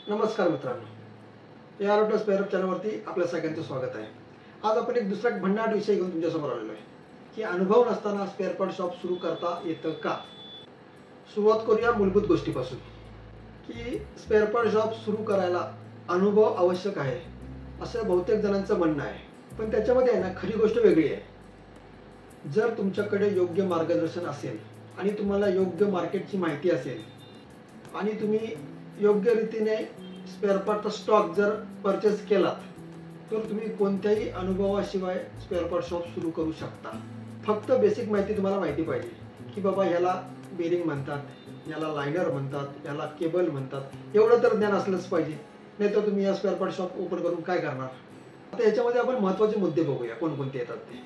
नमस्कार मित्रांनो, या ऑटो स्पेअर चॅनलवरती आपल्या सगळ्यांचं स्वागत आहे। आज आपण एक दुसरा भन्नाट विषय घेऊन तुमच्यासमोर आलेलो आहे की अनुभव नसताना स्पेअर पार्ट शॉप सुरू करता येतं का। सुरुवात करूया मूलभूत गोष्टीपासून की स्पेअर पार्ट शॉप सुरू करायला अनुभव आवश्यक आहे असं बहुतेक जणांचं म्हणणं आहे, पण त्याच्यामध्ये आहे ना खरी गोष्ट वेगळी आहे। जर तुमच्याकडे योग्य मार्गदर्शन असेल आणि तुम्हाला योग्य मार्केटची माहिती असेल आणि तुम्ही योग्य रीतीने स्पेअर पार्टचा स्टॉक जर परचेस केलात तर तुम्ही कोणत्याही अनुभवाशिवाय स्पेअर पार्ट शॉप सुरू करू शकता। फक्त बेसिक माहिती तुम्हाला माहिती पाहिजे की बाबा ह्याला बेरिंग म्हणतात, याला लायनर म्हणतात, याला केबल म्हणतात, एवढं तर ज्ञान असलंच पाहिजे, नाही तर तुम्ही या स्पेअर पार्ट शॉप ओपन करून काय करणार। आता याच्यामध्ये आपण महत्त्वाचे मुद्दे बघूया कोणकोणते येतात ते।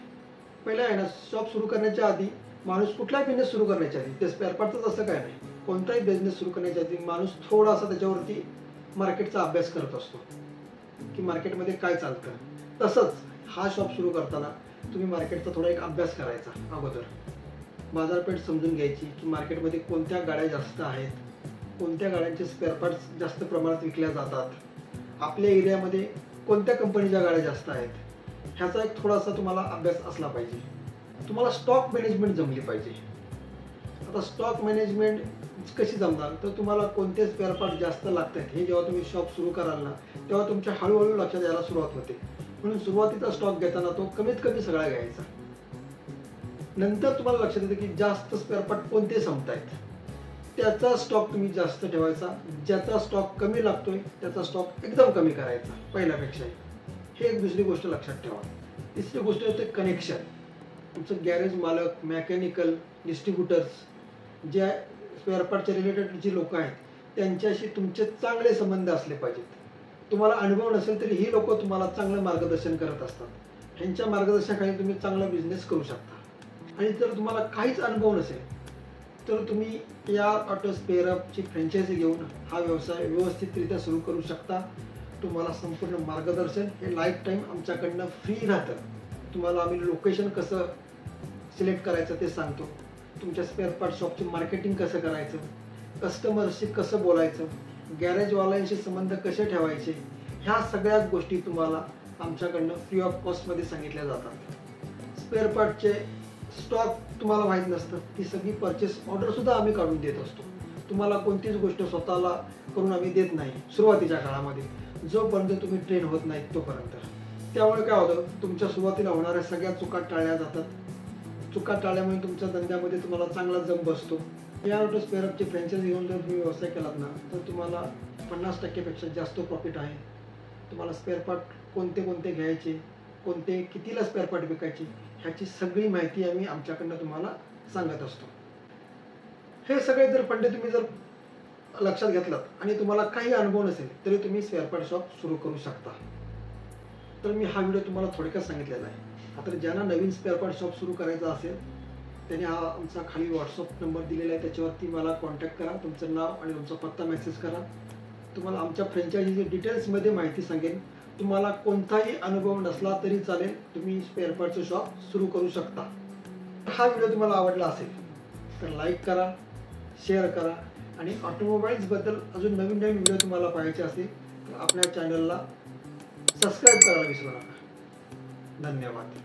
पहिला आहे ना, शॉप सुरू करण्याच्या आधी माणूस कुठलाही बिझनेस सुरू करण्याच्या आधी, ते स्पेअर पार्टचं असं काय नाही, कोणताही बिझनेस सुरू करण्याच्या आधी माणूस थोडासा त्याच्यावरती मार्केटचा अभ्यास करत असतो की मार्केटमध्ये काय चालतं। तसंच हा शॉप सुरू करताना तुम्ही मार्केटचा थोडा एक अभ्यास करायचा अगोदर, बाजारपेठ समजून घ्यायची की मार्केटमध्ये कोणत्या गाड्या जास्त आहेत, कोणत्या गाड्यांचे स्पेअर पार्ट्स जास्त प्रमाणात विकल्या जातात, आपल्या एरियामध्ये कोणत्या कंपनीच्या गाड्या जास्त आहेत, ह्याचा एक थोडासा तुम्हाला अभ्यास असला पाहिजे। तुम्हाला स्टॉक मॅनेजमेंट जमली पाहिजे। आता स्टॉक मॅनेजमेंट कशी जमणार, तर तुम्हाला कोणते स्पेअर पार्ट जास्त लागतात हे जेव्हा तुम्ही शॉप सुरू कराल ना तेव्हा तुमच्या हळूहळू लक्षात यायला सुरुवात होते। म्हणून सुरुवातीचा स्टॉक घेताना तो कमीत कमी सगळा घ्यायचा। नंतर तुम्हाला लक्षात येतं की जास्त स्पेअर पार्ट कोणते संपतायत, त्याचा स्टॉक तुम्ही जास्त ठेवायचा, ज्याचा स्टॉक कमी लागतोय त्याचा स्टॉक एकदम कमी करायचा पहिल्यापेक्षा। हे एक दुसरी गोष्ट लक्षात ठेवा। तिसरी गोष्ट होते कनेक्शन। तुमचं गॅरेज मालक, मेकॅनिकल, डिस्ट्रीब्युटर्स, जे स्पेअर पार्टचे रिलेटेड जी लोक आहेत त्यांच्याशी तुमचे चांगले संबंध असले पाहिजेत। तुम्हाला अनुभव नसेल तरी ही लोक तुम्हाला चांगलं मार्गदर्शन करत असतात, ह्यांच्या मार्गदर्शनाखाली तुम्ही चांगला बिझनेस करू शकता। आणि जर तुम्हाला काहीच अनुभव नसेल तर तुम्ही या ऑटो स्पेअर अपची फ्रँचायझी घेऊन हा व्यवसाय व्यवस्थितरित्या सुरू करू शकता। तुम्हाला संपूर्ण मार्गदर्शन हे लाईफ टाईम आमच्याकडनं फ्री राहतं। तुम्हाला आम्ही लोकेशन कसं सिलेक्ट करायचं ते सांगतो, तुमच्या स्पेअर पार्ट शॉपचे मार्केटिंग कसं करायचं, कस्टमरशी कसं बोलायचं, गॅरेजवाल्यांशी संबंध कसे ठेवायचे, ह्या सगळ्याच गोष्टी तुम्हाला आमच्याकडनं फ्री ऑफ कॉस्टमध्ये सांगितल्या जातात। स्पेअर पार्टचे स्टॉक तुम्हाला माहीत नसतं, ती सगळी परचेस ऑर्डरसुद्धा आम्ही काढून देत असतो। तुम्हाला कोणतीच गोष्ट स्वतःला करून आम्ही देत नाही सुरुवातीच्या काळामध्ये, जोपर्यंत तुम्ही ट्रेन होत नाहीत तोपर्यंत। त्यामुळे काय होतं, तुमच्या सुरुवातीला होणाऱ्या सगळ्या चुका टाळल्या जातात। चुका टाळल्यामुळे तुमच्या धंद्यामध्ये तुम्हाला चांगला जम बसतो। या ऑटो स्पेअर अपची फ्रँचायझी घेऊन जर तुम्ही व्यवसाय केलात ना तर तुम्हाला 50% जास्त प्रॉफिट आहे। तुम्हाला स्पेअर पार्ट कोणते कोणते घ्यायचे, कोणते कितीला स्पेअर पार्ट विकायचे, ह्याची सगळी माहिती आम्ही आमच्याकडनं तुम्हाला सांगत असतो। हे सगळे जर फंडे तुम्ही जर लक्षात घेतलात आणि तुम्हाला काही अनुभव नसेल तरी तुम्ही स्पेअर पार्ट शॉप सुरू करू शकता। तर मी हा व्हिडिओ तुम्हाला थोडक्यात सांगितलेला आहे। आता ज्यांना नवीन स्पेअर पार्ट शॉप सुरू करायचा असेल त्यांनी हा आमचा खाली व्हॉट्सअप नंबर दिलेला आहे, त्याच्यावरती मला कॉन्टॅक्ट करा, तुमचं नाव आणि तुमचा पत्ता मेसेज करा। तुम्हाला आमच्या फ्रँचायझीची डिटेल्समध्ये माहिती सांगेन। तुम्हाला कोणताही अनुभव नसला तरी चालेल, तुम्ही स्पेअर पार्टचं शॉप सुरू करू शकता। हा व्हिडिओ तुम्हाला आवडला असेल तर लाईक करा, शेअर करा आणि ऑटोमोबाईल्सबद्दल अजून नवीन नवीन व्हिडिओ तुम्हाला पाहायचे असेल तर आपल्या चॅनलला सबस्क्राईब करायला विसरू नका। धन्यवाद।